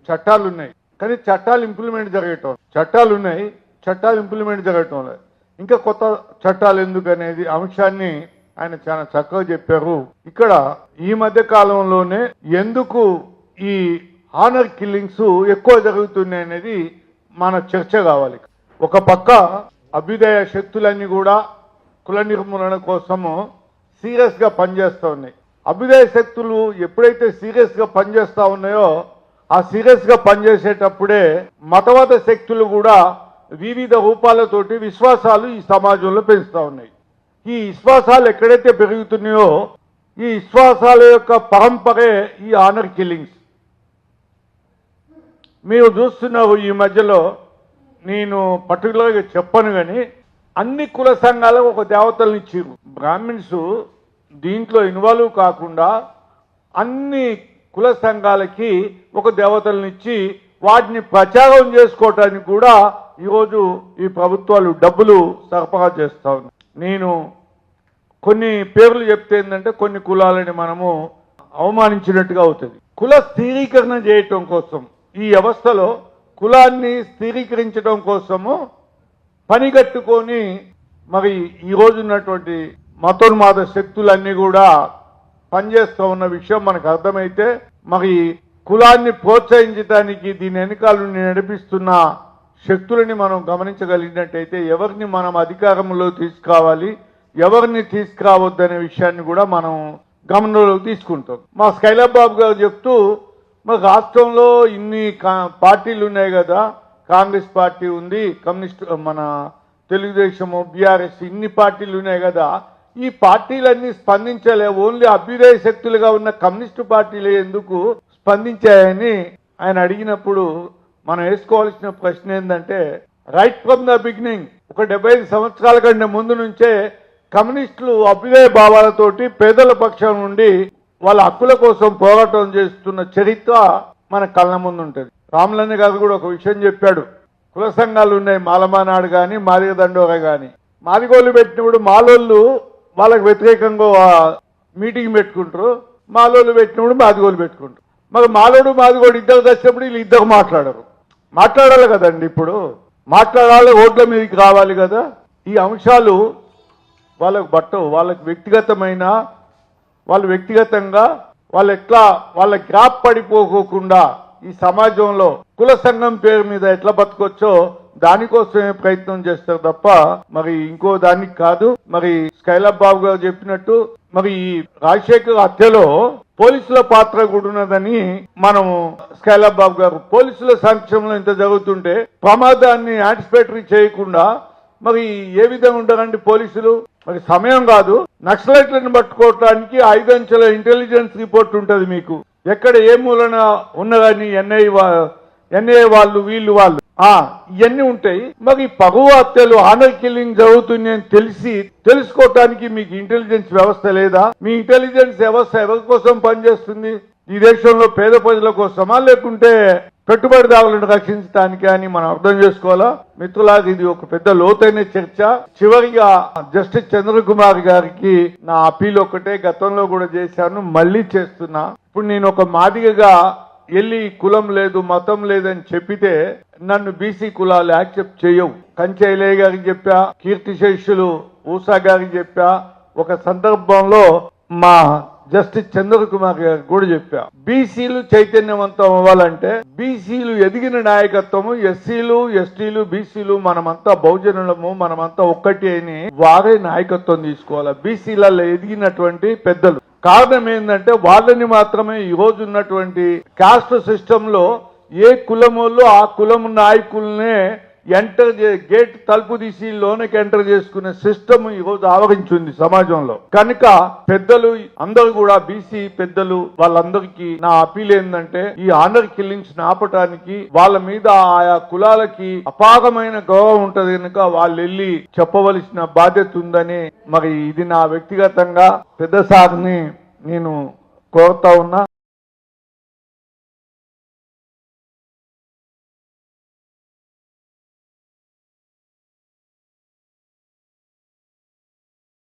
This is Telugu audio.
చట్టాలు ఉన్నాయి, కానీ చట్టాలు ఇంప్లిమెంట్ జరగటం, చట్టాలు ఉన్నాయి, చట్టాలు ఇంప్లిమెంట్ జరగటం లేదు. ఇంకా కొత్త చట్టాలు ఎందుకు అనేది అంశాన్ని ఆయన చాలా చక్కగా చెప్పారు. ఇక్కడ ఈ మధ్య కాలంలోనే ఎందుకు ఈ హానర్ కిల్లింగ్స్ ఎక్కువ జరుగుతున్నాయి అనేది మన చర్చ కావాలి. ఒక పక్క అభ్యుదయ శక్తులన్నీ కూడా కుల నిర్మూలన కోసము సీరియస్ గా పనిచేస్తూ ఉన్నాయి. అభ్యుదయ శక్తులు ఎప్పుడైతే సీరియస్ గా పనిచేస్తా ఉన్నాయో ఆ సీరియస్ గా పనిచేసేటప్పుడే మతవాద శక్తులు కూడా వివిధ రూపాలతోటి విశ్వాసాలు ఈ సమాజంలో పెంచుతా ఉన్నాయి. ఈ విశ్వాసాలు ఎక్కడైతే పెరుగుతున్నాయో ఈ విశ్వాసాల యొక్క పరంపరే ఈ ఆనర్ కిల్లింగ్స్. మీరు చూస్తున్నారు ఈ మధ్యలో, నేను పర్టికులర్గా చెప్పను కానీ అన్ని కుల సంఘాలకు ఒక దేవతలను ఇచ్చారు. బ్రాహ్మిన్స్ దీంట్లో ఇన్వాల్వ్ కాకుండా అన్ని కుల సంఘాలకి ఒక దేవతలను ఇచ్చి వాటిని ప్రచారం చేసుకోవటానికి కూడా ఈరోజు ఈ ప్రభుత్వాలు డబ్బులు సరఫరా చేస్తా ఉన్నాయి. నేను కొన్ని పేర్లు చెప్తే ఏంటంటే కొన్ని కులాలని మనము అవమానించినట్టుగా అవుతుంది. కుల స్థిరీకరణ చేయటం కోసం ఈ వ్యవస్థలో కులాన్ని స్థిరీకరించడం కోసము పనిగట్టుకొని మరి ఈ రోజు ఉన్నటువంటి మతోన్మాద శక్తులన్నీ కూడా పనిచేస్తూ ఉన్న విషయం మనకు అర్థమైతే మరి కులాన్ని ప్రోత్సహించడానికి దీని వెనకాల నడిపిస్తున్న శక్తులని మనం గమనించగలిగినట్టయితే ఎవరిని మనం అధికారంలో తీసుకురావాలి, ఎవరిని తీసుకురావద్దనే విషయాన్ని కూడా మనం గమనంలోకి తీసుకుంటాం. మా స్కైలాబ్ బాబు గారు చెప్తూ మరి రాష్ట్రంలో ఇన్ని పార్టీలు ఉన్నాయి కదా, కాంగ్రెస్ పార్టీ ఉంది, కమ్యూనిస్ట్ మన తెలుగుదేశము, బీఆర్ఎస్, ఇన్ని పార్టీలు ఉన్నాయి కదా, ఈ పార్టీలన్నీ స్పందించలే, ఓన్లీ అభ్యుదయ శక్తులుగా ఉన్న కమ్యూనిస్టు పార్టీలు ఎందుకు స్పందించాయని ఆయన అడిగినప్పుడు మనం వేసుకోవాల్సిన ప్రశ్న ఏంటంటే, రైట్ ఫ్రమ్ ద బిగినింగ్ ఒక 75 సంవత్సరాల కంటే ముందు నుంచే కమ్యూనిస్టులు అభ్యుదయ భావాలతోటి పేదల పక్షం నుండి వాళ్ళ హక్కుల కోసం పోరాటం చేస్తున్న చరిత్ర మన కళ్ళ ముందు ఉంటుంది. రామలన్న గారు కూడా ఒక విషయం చెప్పాడు, కుల సంఘాలు ఉన్నాయి, మాలమానాడు కానీ మాదిగ దండోర కానీ, మాదిగోళ్ళు పెట్టినప్పుడు మాలోళ్ళు వాళ్ళకు వ్యతిరేకంగా మీటింగ్ పెట్టుకుంటారు, మాలోళ్ళు పెట్టినప్పుడు మాదిగోళ్ళు పెట్టుకుంటారు. మరి మాలోడు మాదిగోడు ఇద్దరు తెచ్చినప్పుడు వీళ్ళు ఇద్దరు మాట్లాడాలి కదండి. ఇప్పుడు మాట్లాడాలి, ఓట్ల మీదకి రావాలి కదా. ఈ అంశాలు వాళ్ళకు బట్టవు. వాళ్ళకి వ్యక్తిగతమైన వాళ్ళు వ్యక్తిగతంగా వాళ్ళు ఎట్లా వాళ్ళ గ్రాప్ పడిపోకుండా ఈ సమాజంలో కుల సంఘం పేరు మీద ఎట్లా బతకొచ్చో దానికోసమే ప్రయత్నం చేస్తారు తప్ప మరి ఇంకో దానికి కాదు. మరి స్కైలాబ్ బాబు గారు చెప్పినట్టు మరి ఈ రాజశేఖర్ హత్యలో పోలీసుల పాత్ర కూడా ఉన్నదని మనము స్కైలాబ్ బాబు గారు పోలీసుల సంక్షేమంలో ఇంత జరుగుతుంటే ప్రమాదాన్ని యాంటిసిపేటరీ చేయకుండా మరి ఏ విధంగా ఉంటారండి పోలీసులు? మరి సమయం కాదు, నక్సలైట్లను పట్టుకోవటానికి 5 అంచెల ఇంటెలిజెన్స్ రిపోర్ట్ ఉంటుంది మీకు, ఎక్కడ ఏ మూలన ఉన్నదని ఎన్ఐఏ వాళ్ళు వీళ్ళు ఇవన్నీ ఉంటాయి. మరి పరువు హత్యలు, ఆనర్ కిల్లింగ్ జరుగుతుంది అని తెలుసుకోవటానికి మీకు ఇంటెలిజెన్స్ వ్యవస్థ లేదా? మీ ఇంటెలిజెన్స్ వ్యవస్థ ఎవరి కోసం పనిచేస్తుంది? ఈ దేశంలో పేద ప్రజల కోసమా లేకుంటే పెట్టుబడిదారులను రక్షించడానికి అని మనం అర్థం చేసుకోవాలా? మిత్రులాగా ఇది ఒక పెద్ద లోతైన చర్చ. చివరిగా జస్టిస్ చంద్రకుమార్ గారికి నా అపీల్ ఒకటే, గతంలో కూడా చేశాను, మళ్ళీ చేస్తున్నా. ఇప్పుడు నేను ఒక మాదిగగా వెళ్ళి కులం లేదు మతం లేదని చెప్పితే నన్ను బీసీ కులాలు యాక్సెప్ట్ చేయవు. కంచెలయ్య గారికి చెప్పా, కీర్తిశేషులు ఊషా గారికి చెప్పా, ఒక సందర్భంలో మా జస్టిస్ చంద్రకుమార్ గారికి కూడా చెప్పా, బీసీలు చైతన్యవంతం అవ్వాలంటే బీసీలు ఎదిగిన నాయకత్వము, ఎస్సీలు ఎస్టీలు బీసీలు మనమంతా బహుజనులము, మనమంతా ఒక్కటి అని వారే నాయకత్వం తీసుకోవాలి, బీసీలలో ఎదిగినటువంటి పెద్దలు. కారణం ఏంటంటే వాళ్ళని మాత్రమే ఈ రోజు ఉన్నటువంటి కాస్ట్ సిస్టమ్ లో ఏ కులములో ఆ కులం నాయకుల్నే గేట్ తలుపు తీసి లోనికి ఎంటర్ చేసుకునే సిస్టమ్ ఈ రోజు ఆవరించింది సమాజంలో. కనుక పెద్దలు అందరూ కూడా బీసీ పెద్దలు వాళ్ళందరికీ నా అపీల్ ఏంటంటే ఈ ఆనర్ కిల్లింగ్స్ ఆపటానికి వాళ్ళ మీద ఆయా కులాలకి అపారమైన గౌరవం ఉంటది కనుక వాళ్ళు వెళ్ళి చెప్పవలసిన బాధ్యత ఉందని మరి ఇది నా వ్యక్తిగతంగా పెద్ద సార్ని నేను కోరుతా ఉన్నా.